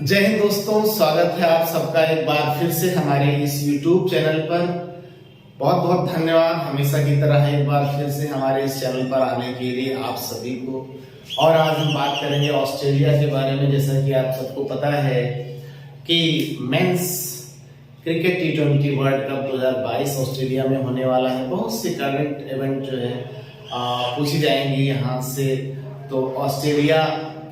जय हिंद दोस्तों, स्वागत है आप सबका एक बार फिर से हमारे इस YouTube चैनल पर। बहुत बहुत धन्यवाद हमेशा की तरह एक बार फिर से हमारे इस चैनल पर आने के लिए आप सभी को। और आज हम बात करेंगे ऑस्ट्रेलिया के बारे में। जैसा कि आप सबको पता है कि men's cricket T20 world cup 2022 Australia में होने वाला है। बहुत से करंट इवेंट जो है पूछी जाएंगी यहाँ से। तो ऑस्ट्रेलिया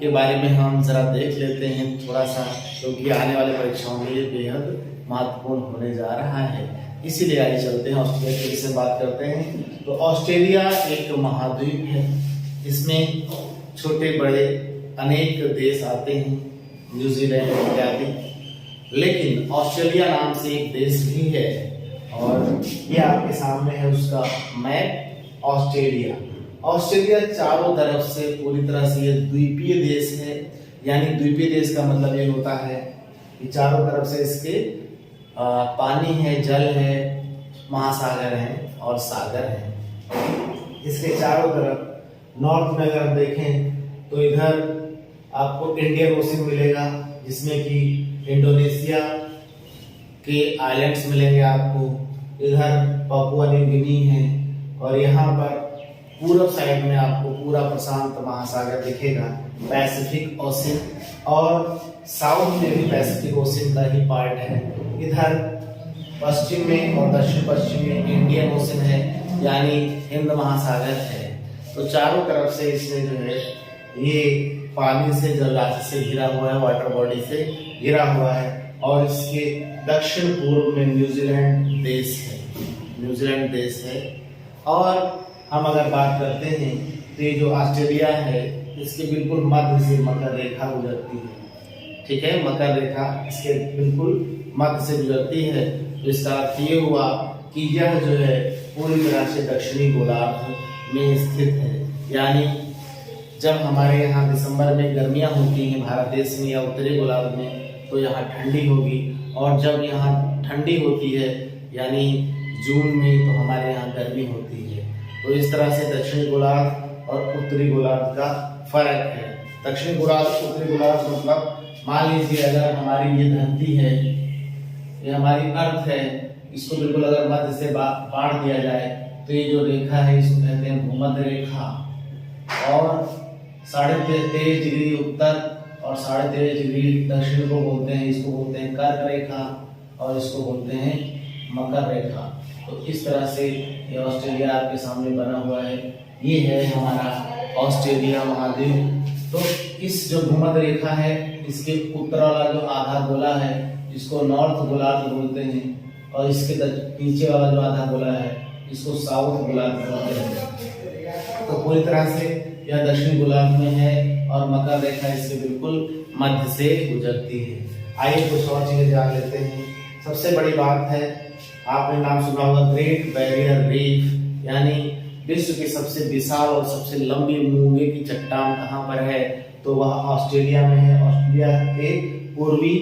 के बारे में हम जरा देख लेते हैं थोड़ा सा, क्योंकि आने वाले परीक्षाओं में ये बेहद महत्वपूर्ण होने जा रहा है। इसीलिए आइए चलते हैं ऑस्ट्रेलिया के विषय में बात करते हैं। तो ऑस्ट्रेलिया एक महाद्वीप है, इसमें छोटे बड़े अनेक देश आते हैं, न्यूजीलैंड इत्यादि। लेकिन ऑस्ट्रेलिया नाम से एक देश भी है, और ये आपके सामने है उसका मैप। ऑस्ट्रेलिया चारों तरफ से पूरी तरह से ये द्वीपीय देश है। यानी द्वीपीय देश का मतलब ये होता है कि चारों तरफ से इसके पानी है, जल है, महासागर है और सागर है। इसके चारों तरफ नॉर्थ में अगर देखें तो इधर आपको इंडियन ओशन मिलेगा, जिसमें कि इंडोनेशिया के आइलैंड्स मिलेंगे आपको। इधर पापुआ न्यू गिनी है, और यहाँ पर पूरब साइड में आपको पूरा प्रशांत महासागर दिखेगा, पैसिफिक ओशन। और साउथ में भी पैसिफिक ओशन का ही पार्ट है। इधर पश्चिम में और दक्षिण पश्चिम में इंडियन ओशन है, यानी हिंद महासागर है। तो चारों तरफ से इसमें जो है ये पानी से, जलराशि से घिरा हुआ है, वाटर बॉडी से घिरा हुआ है। और इसके दक्षिण पूर्व में न्यूजीलैंड देश है। और हम अगर बात करते हैं तो ये जो ऑस्ट्रेलिया है, इसके बिल्कुल मध्य से मकर रेखा गुजरती है। ठीक है, मकर रेखा इसके बिल्कुल मध्य से गुजरती है। तो इसका अर्थ ये हुआ कि यह जो है पूरी तरह से दक्षिणी गोलार्ध में स्थित है। यानी जब हमारे यहाँ दिसंबर में गर्मियाँ होती हैं भारत देश में या उत्तरी गोलार्ध में, तो यहाँ ठंडी होगी। और जब यहाँ ठंडी होती है यानी जून में, तो हमारे यहाँ गर्मी होती है। तो इस तरह से दक्षिणी गोलार्ध और उत्तरी गोलार्ध का फर्क है। दक्षिणी गोलार्ध, उत्तरी गोलार्ध मतलब मान लीजिए अगर हमारी ये धरती है, ये हमारी अर्थ है, इसको बिल्कुल अगर मध्य से बांट दिया जाए तो ये जो रेखा है इसको कहते हैं भूमध्य रेखा। और 13.5 डिग्री उत्तर और 13.5 डिग्री दक्षिण को बोलते हैं, इसको बोलते हैं कर्क रेखा, और इसको बोलते हैं मकर रेखा। तो इस तरह से ये ऑस्ट्रेलिया आपके सामने बना हुआ है। ये है हमारा ऑस्ट्रेलिया महाद्वीप। तो इस जो भूमध्य रेखा है, इसके उत्तर वाला जो आधा गोला है, इसको नॉर्थ गोलार्ध बोलते हैं। और इसके नीचे वाला जो आधा गोला है, इसको साउथ गोलार्ध बोलते हैं। तो पूरी तरह से यह दक्षिण गोलार्ध में है, और मकर रेखा इसके बिल्कुल मध्य से गुजरती है। आइए कुछ और चीजें जान लेते हैं। सबसे बड़ी बात है, आपने नाम सुना होगा ग्रेट बैरियर रीफ, यानी विश्व की सबसे विशाल और सबसे लंबी मूंगे की चट्टान कहाँ पर है? तो वह ऑस्ट्रेलिया में है। ऑस्ट्रेलिया के पूर्वी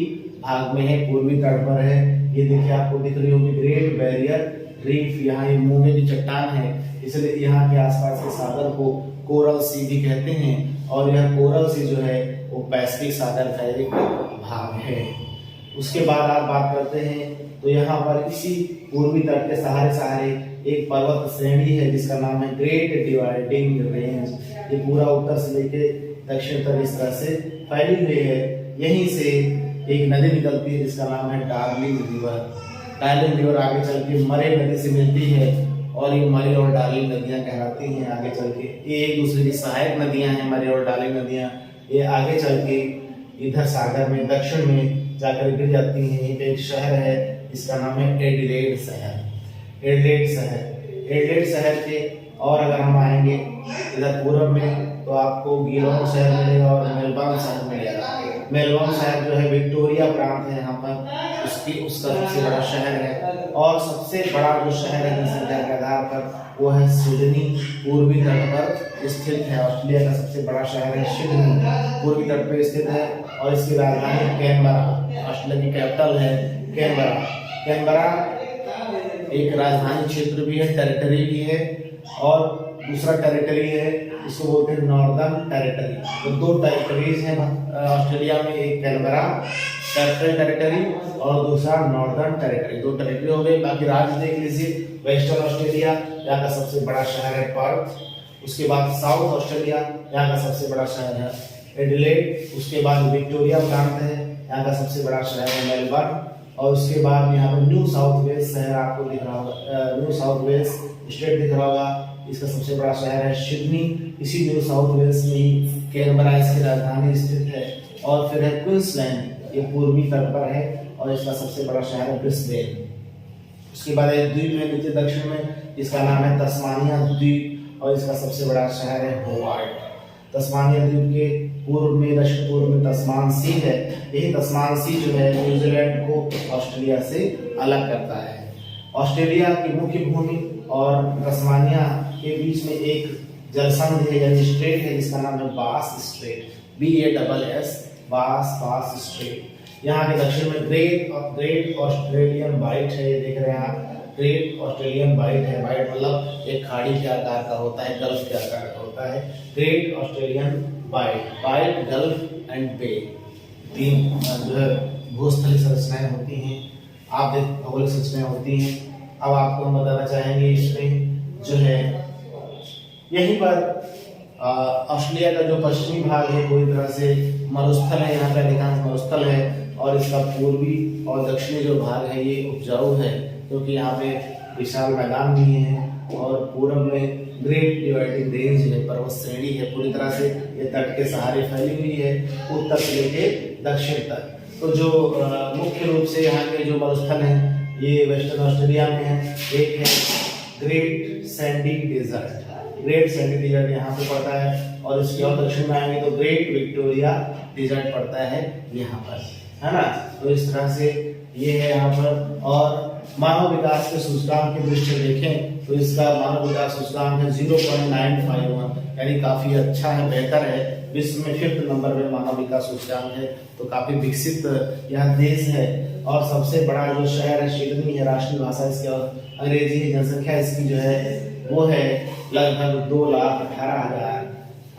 भाग में है, पूर्वी तट पर है। ये देखिए, आपको दिख रही होगी ग्रेट बैरियर रीफ। यहाँ ये मूंगे की चट्टान है, इसलिए यहाँ के आसपास के सागर को कोरल सी भी कहते हैं। और यह कोरल सी जो है वो पैसिफिक सागर का एक भाग है। उसके बाद आप बात करते हैं तो यहाँ पर इसी पूर्वी तट के सहारे एक पर्वत श्रेणी है, जिसका नाम है ग्रेट डिवाइडिंग रेंज। ये पूरा उत्तर से लेके दक्षिण तक इस तरह से फैली हुई है। यहीं से एक नदी निकलती है, जिसका नाम है डार्लिंग रिवर आगे चल के मरे नदी से मिलती है। और ये मरे और डार्लिंग नदियां कहलाती हैं आगे चल के। ये एक दूसरे की सहायक नदियां हैं, मरे और डार्लिंग नदियां। ये आगे चल के इधर सागर में दक्षिण में जाकर गिर जाती हैं। यहीं पे एक शहर है, इसका नाम है एडिलेड शहर के। और अगर हम आएंगे इधर पूर्व में तो आपको गिलोन शहर मिलेगा और मेलबर्न शहर मिलेगा। मेलबर्न शहर जो है विक्टोरिया प्रांत है यहाँ पर, उसका सबसे बड़ा शहर है। और सबसे बड़ा जो शहर है जनसंख्या के आधार पर, वो है सिडनी, पूर्वी तट पर स्थित है। ऑस्ट्रेलिया का सबसे बड़ा शहर है सिडनी, पूर्वी तट पर स्थित है। और इसकी राजधानी कैनबरा, ऑस्ट्रेलिया की कैपिटल है कैनबरा एक राजधानी क्षेत्र भी है, टेरिटरी भी है। और दूसरा टेरिटरी है, इसको बोलते हैं नॉर्दर्न टेरिटरी। तो दो टेरिटरीज हैं ऑस्ट्रेलिया में, एक कैनबरा कैपिटल टेरिटरी और दूसरा नॉर्दर्न टेरिटरी। दो टेरिटरी हो गए। बाकी राज्य देख लीजिए, वेस्टर्न ऑस्ट्रेलिया, यहाँ का सबसे बड़ा शहर है पर्थ। उसके बाद साउथ ऑस्ट्रेलिया, यहाँ का सबसे बड़ा शहर है एडिलेड। उसके बाद विक्टोरिया प्रांत है, यहाँ का सबसे बड़ा शहर है मेलबर्न। और उसके बाद यहाँ पर न्यू साउथ वेल्स शहर आपको दिख रहा होगा, न्यू साउथ वेल्स स्टेट दिख रहा होगा, इसका सबसे बड़ा शहर है सिडनी। इसी न्यू साउथ वेल्स में ही कैनबरा इसकी राजधानी स्थित है। और फिर है क्वींसलैंड, ये पूर्वी तट पर है और इसका सबसे बड़ा शहर है ब्रिस्बेन। उसके बाद एक द्वीप है नीचे दक्षिण में, इसका नाम है तस्मानिया द्वीप और इसका सबसे बड़ा शहर है होबार्ट। तस्मानिया द्वीप के पूर्व में, दक्षिण पूर्व में तस्मान सी है। यही तस्मान सी जो है न्यूजीलैंड को ऑस्ट्रेलिया से अलग करता है। ऑस्ट्रेलिया की मुख्य भूमि और तस्मानिया के बीच में एक जलसंधि है यानी स्ट्रेट है, जिसका नाम है बास स्ट्रेट, BASS, बास स्ट्रेट। यहाँ के दक्षिण में ग्रेट ऑस्ट्रेलियन वाइट है, ये देख रहे हैं आप, ग्रेट ऑस्ट्रेलियन वाइट है। वाइट मतलब एक खाड़ी के आकार का होता है, गल्फ के आकार का होता है। Great Australian white, gulf and bay, तीन जो है भूस्थलीय संरचनाएं होती हैं, आप भौगोलिक संरचनाएं होती हैं। अब आपको हम बताना चाहेंगे इसमें जो है यहीं पर ऑस्ट्रेलिया का जो पश्चिमी भाग है पूरी तरह से मरुस्थल है, यहाँ का अधिकांश मरुस्थल है। और इसका पूर्वी और दक्षिणी जो भाग है ये उपजाऊ है, क्योंकि यहाँ पे विशाल मैदान भी है। और पूर्व में ग्रेट डिवाइडिंग रेंज है, पर्वत श्रेणी है, पूरी तरह से ये तट के सहारे फैली हुई है उत्तर से लेके दक्षिण तक। तो जो मुख्य रूप से यहाँ के जो मरुस्थल हैं ये वेस्टर्न ऑस्ट्रेलिया में है। एक है Great Sandy Desert, Great Sandy Desert यहाँ पे पड़ता है। और इसके और दक्षिण में आएंगे तो ग्रेट विक्टोरिया डेजर्ट पड़ता है यहाँ पर, है ना। तो इस तरह से ये है यहाँ पर। और मानव विकास के सूचकांक की दृष्टि से देखें तो इसका मानव विकास सूचकांक है 0.951, यानी काफी अच्छा है, बेहतर है। विश्व में 5th नंबर पे मानव विकास सूचकांक है, तो काफी विकसित यह देश है। और सबसे बड़ा जो शहर है सिडनी है, राष्ट्रीय भाषा इसकी और अंग्रेजी है। जनसंख्या इसकी जो है वो है लगभग 2,18,000,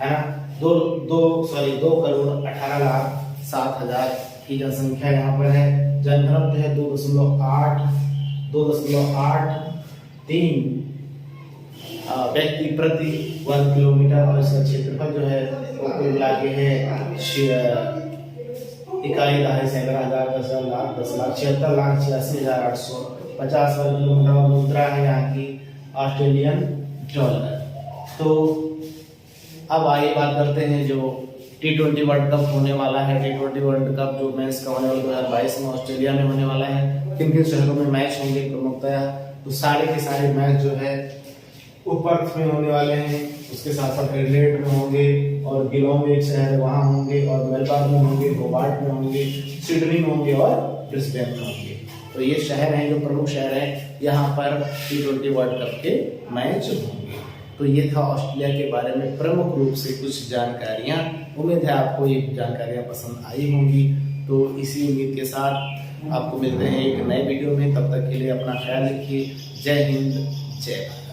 है ना। 2,18,07,000 की जनसंख्या यहाँ पर है। जनघनत्व है 2.83 व्यक्ति प्रति वर्ग किलोमीटर। और इसका क्षेत्रफल जो है वो कुल मिला के है इकाई दहाई 11,000, 10,00,000, 10,00,000, 76,86,850 वर्ग किलोमीटर। और मुद्रा है यहाँ की ऑस्ट्रेलियन डॉलर। तो अब आइए बात करते हैं जो T20 वर्ल्ड कप होने वाला है। T20 वर्ल्ड कप जो मैच का होने वाला 2022 में ऑस्ट्रेलिया में होने वाला है। किन किन शहरों में मैच होंगे प्रमुखतया, तो सारे के सारे मैच जो है वो पर्थ में होने वाले हैं। उसके साथ साथ एडिलेड में होंगे और गिलोंग में एक शहर है वहाँ होंगे, और मेलबर्न में होंगे, होबार्ट में होंगे, सिडनी में होंगे और ब्रिस्बेन में होंगे। तो ये शहर हैं जो प्रमुख शहर हैं, यहाँ पर T20 वर्ल्ड कप के मैच होंगे। तो ये था ऑस्ट्रेलिया के बारे में प्रमुख रूप से कुछ जानकारियाँ। उम्मीद है आपको ये जानकारियाँ पसंद आई होंगी। तो इसी उम्मीद के साथ आपको मिलते हैं एक नए वीडियो में। तब तक के लिए अपना ख्याल रखिए। जय हिंद, जय भारत।